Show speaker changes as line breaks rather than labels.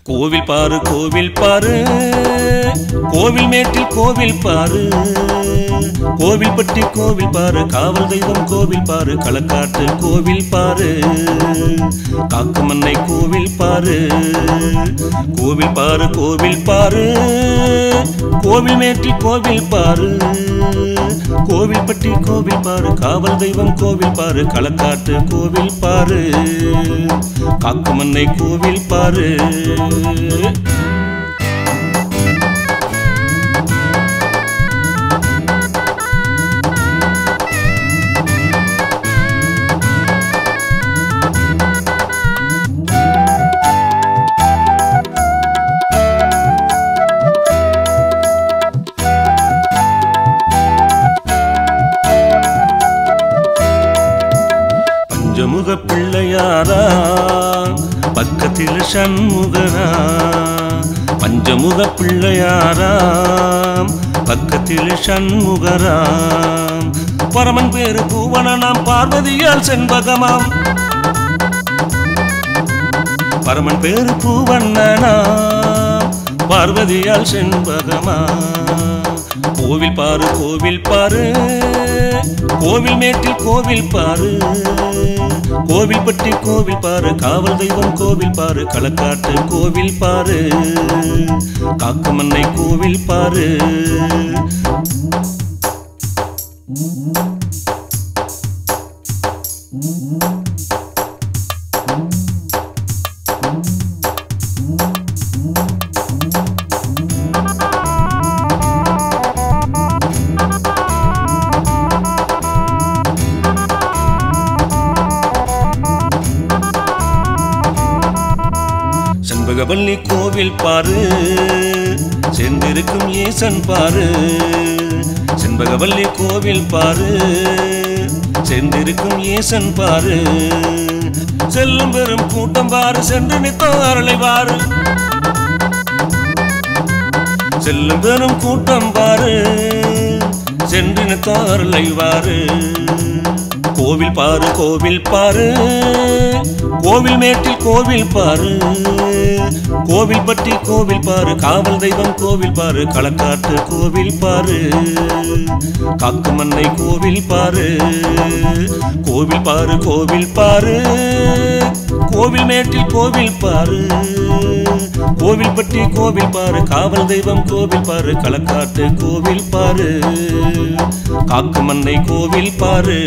கோவில் பாரு கோவில் பாரு கோவில் மேட்டில் கோவில் பாரு கோவில்பட்டி கோவில் பாரு காவல் தெய்வம் கோவில் பாரு களக்காட்டு கோவில் பாரு காக்குமன்னை கோவில் பாரு கோவில் பாரு கோவில் பாரு கோவில் மேட்டில் கோவில் பாரு கோவில்பட்டி கோவில் பாரு காவல் தெய்வம் கோவில் பாரு களக்காட்டு கோவில் பாரு காக்குமன்னை கோவில் பாரு பஞ்சமுக பிள்ளையாரா பக்கத்தில் சண்முகரா பஞ்சமுக பிள்ளையாராம் பக்கத்தில் சண்முகராம் பரமன் பேரு பூவனாம் பார்வதியால் செண்பகமாம் பரமன் பேரு பூவண்ணனாம் பார்வதியால் செண்பகமாம் கோவில் பாரு கோவில் பாரு கோவில் மேட்டில் கோவில் பாரு கோவில்பட்டி கோவில் பாரு காவல் தெய்வம் கோவில் பாரு களக்காட்டு கோவில் பாரு காக்குமன்னை கோவில் பாரு செண்பகவல்லி கோவில் பாரு சேர்ந்திருக்கும் ஈசன் பாரு செண்பகவல்லி கோவில் பாரு சேர்ந்திருக்கும் ஈசன் பாரு செல்லும் பெரும் கூட்டம் பாரு சென்று நித்தோ அருளை பாரு செல்லும் பெரும் கூட்டம் பாரு சென்று நித்தோ அருளை பாரு கோவில் பாரு கோவில் பாரு கோவில் மேட்டில் கோவில் பாரு கோவில்பட்டி கோவில் பாரு காவல் தெய்வம் கோவில் பாரு களக்காட்டு கோவில் பாரு காக்குமன்னை கோவில் பாரு கோவில் பாரு கோவில் பாரு கோவில் மேட்டில் கோவில் பாரு கோவில்பட்டி கோவில் பாரு காவல் தெய்வம் கோவில் பாரு களக்காட்டு கோவில் பாரு காக்குமன்னை கோவில் பாரு